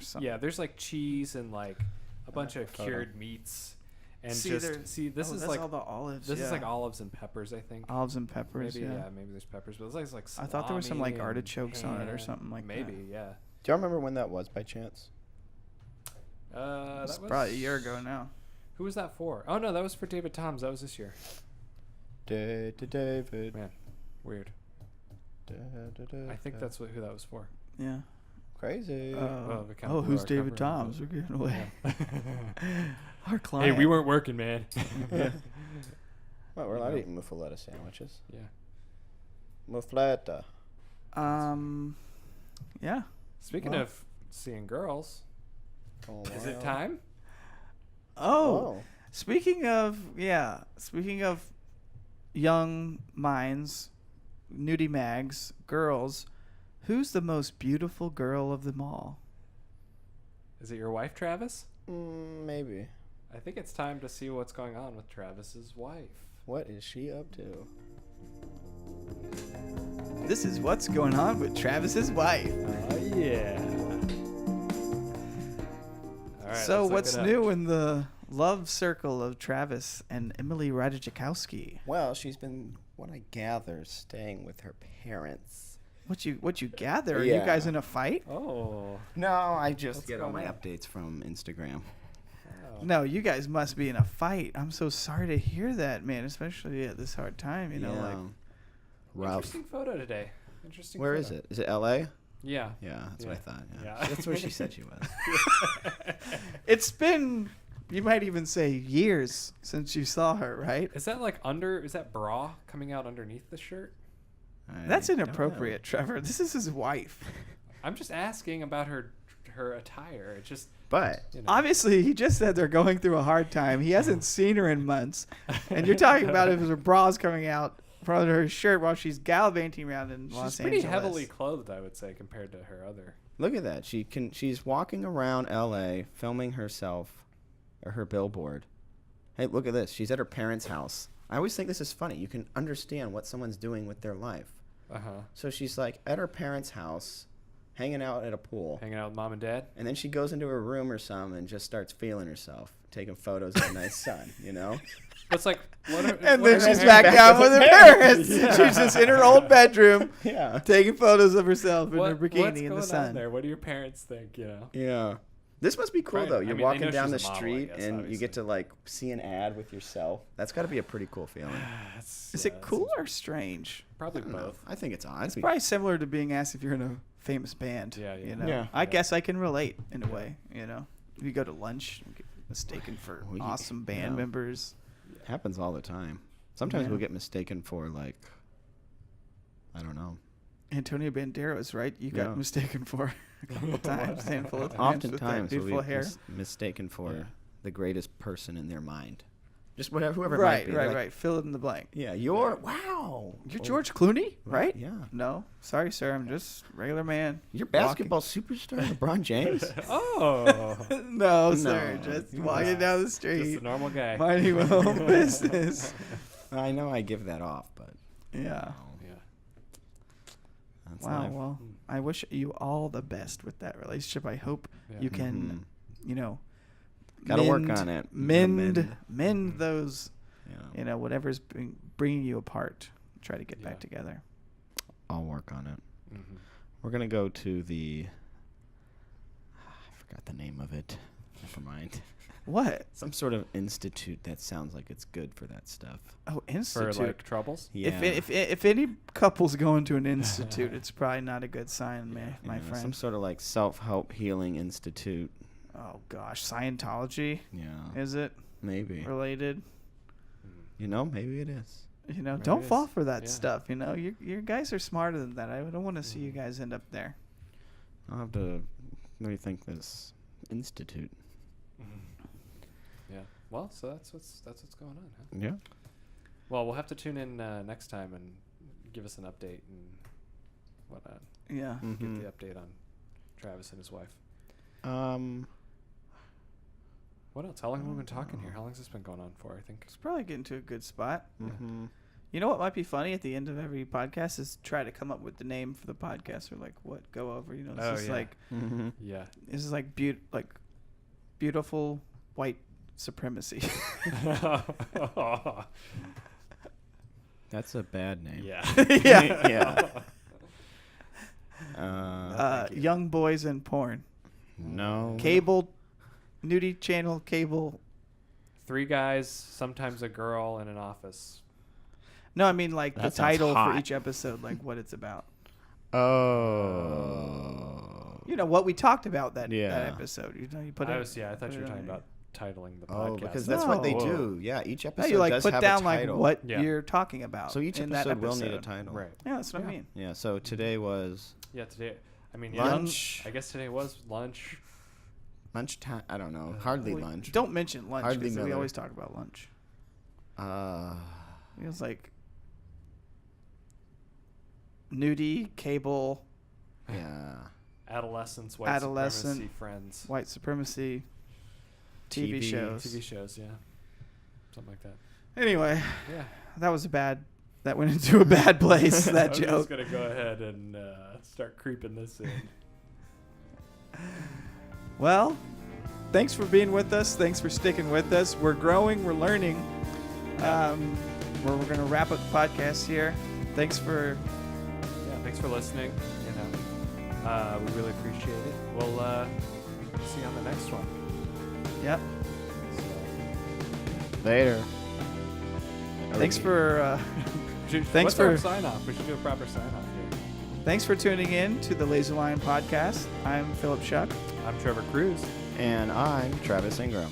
something. Yeah, there's like cheese and like a bunch of photo. cured meats, and See, this that's is like all the olives. this is yeah. like olives and peppers, I think. olives and peppers. Maybe yeah. maybe there's peppers, but it's like I thought there was some, like, salami and artichokes on it or ham. something like that. maybe, yeah. Do y'all remember when that was by chance? That It's was probably a year ago now. Who was that for? Oh no, that was for David Toms. That was this year. David. Man, weird. I think that's who that was for. Yeah. crazy. Well, we kinda blew who's our David cover on Toms? it. We're getting away. Yeah. Our client. Hey, we weren't working, man. Yeah. Well, we're not eating muffaletta sandwiches. Yeah. Muffaletta. Yeah. Speaking Well. of seeing girls, Oh, is it wow. time? Oh. Speaking of young minds, nudie mags, girls, who's the most beautiful girl of them all? Is it your wife, Travis? Maybe. I think it's time to see what's going on with Travis's wife. What is she up to? This is what's going on with Travis's wife. Oh yeah. All right, So let's look what's it up. new in the love circle of Travis and Emily Ratajkowski? Well, she's been, what I gather, staying with her parents. What you gather? Are Yeah. you guys in a fight? Oh. No, I just What's get all going my on? updates from Instagram. Oh. No, you guys must be in a fight. I'm so sorry to hear that, man, especially at this hard time, you know, like rough. Interesting photo today. Interesting. Where photo. is it? Is it L.A.? Yeah. Yeah, that's what I thought. Yeah. Yeah. That's where she said she was. it's been, you might even say years since you saw her, right? Is that is that bra coming out underneath the shirt? That's I don't know. inappropriate, Trevor. This is his wife. I'm just asking about her her attire. It just, But you know. Obviously, he just said they're going through a hard time. He hasn't seen her in months. And you're talking about if her bra's coming out from under her shirt while she's gallivanting around in Los She's pretty Angeles. heavily clothed, I would say, compared to her other. look at that. She's walking around L.A. filming herself or her billboard. Hey, look at this. She's at her parents' house. I always think this is funny. You can understand what someone's doing with their life. So she's like at her parents' house, hanging out at a pool. Hanging out with mom and dad. And then she goes into her room or something and just starts feeling herself, taking photos of a nice sun, you know? It's like, what are, And what then are she's her back parents- down with her parents. She's just in her old bedroom Yeah. taking photos of herself in her What's bikini going in the on sun. there? What do your parents think? You know. Yeah. This must be cool, Right. though. I You're mean, I walking know down the she's a model, I street guess, and you obviously. get to, like, see an ad with yourself. That's got to be a pretty cool feeling. Is it cool or strange? Probably I don't know. both. I think it's odd. It's probably similar to being asked if you're in a famous band. Yeah, yeah. You know? Yeah. I guess I can relate in a way. You know, if you go to lunch, you get mistaken for Well, awesome band yeah. members. happens all the time. Sometimes Yeah. we'll get mistaken for, like, I don't know. Antonio Banderas, right? You Yeah. got mistaken for a couple times. Handful of times with that Oftentimes we'll beautiful be hair. mistaken for Yeah. the greatest person in their mind. Just whoever it might Right, be. right, Like, right. Fill it in the blank. Yeah, wow. You're George Clooney, right? Yeah. No, sorry, sir. I'm just a regular man. You're basketball superstar LeBron James? Oh, No, sir. No. Just walking down the just street, a normal guy. minding my own business. I know I give that off, but Yeah. Yeah. that's Wow. life. Well, I wish you all the best with that relationship. I hope Yeah. you can, you know, Gotta work on it. Mend Mm-hmm. those, Yeah. you know, whatever's bringing you apart. Try to get Yeah. back together. I'll work on it. Mhm. We're gonna go to the. I forgot the name of it. Never mind. What? Some sort of institute that sounds like it's good for that stuff. Oh, For institute. like troubles. Yeah. If any couples go into an institute, it's probably not a good sign, my Yeah, friend. some sort of like self-help healing institute. Oh gosh, Scientology, Yeah. is it Maybe. related? You know, maybe it is. You know, Maybe don't it fall is. for that Yeah. stuff. You know, you guys are smarter than that. I don't want to see you guys end up there. I'll have to rethink this institute. Yeah. Well, so that's what's going on, huh? Yeah. Well, we'll have to tune in next time and give us an update and whatnot. Yeah. Mhm. Get the update on Travis and his wife. What else? How long have we been talking here? How long has this been going on for? I think. It's probably getting to a good spot. Mm-hmm. You know what might be funny at the end of every podcast is try to come up with the name for the podcast or like what go over. You know, it's Oh, just yeah. like Mm-hmm. Yeah. this is like beautiful white supremacy. That's a bad name. Yeah. Yeah. Yeah. Young boys and porn. No. Cable, nudie channel, cable. 3 guys, sometimes a girl in an office. No, I mean like That the sounds title for hot. each episode, like what it's about. Oh. You know what we talked about that Yeah. episode. You know, you put I it. thought you put were it talking on about titling the Oh, podcast. because that's what they No. do. Yeah, each No, episode you like does put have down a like title. what Yeah. you're talking about. So each in that episode will need a episode. title. Right. Yeah, that's what I Yeah. mean. Yeah. So today was Yeah, today. I mean, lunch. I guess today was lunch. Lunchtime. I don't know. Hardly Well, lunch. Don't mention lunch Hardly because we Miller. always talk about lunch. It was like nudie, cable, Yeah. Adolescence, white Adolescent. supremacy, friends. white supremacy, TV TV. shows. TV shows, yeah. Something like that. Anyway, Yeah. that was that went into a bad place, that I'm joke. just going to go ahead and start creeping this in. Well, thanks for being with us. Thanks for sticking with us. We're growing. We're learning. We're going to wrap up the podcast here. Thanks for... Yeah, thanks for listening. You know, we really appreciate it. We'll see you on the next one. Yep. So, Later. Thanks for... Thanks what's our for- sign off? We should do a proper sign off here. Thanks for tuning in to the Laser Line Podcast. I'm Philip Shuck. I'm Trevor Cruz. And I'm Travis Ingram.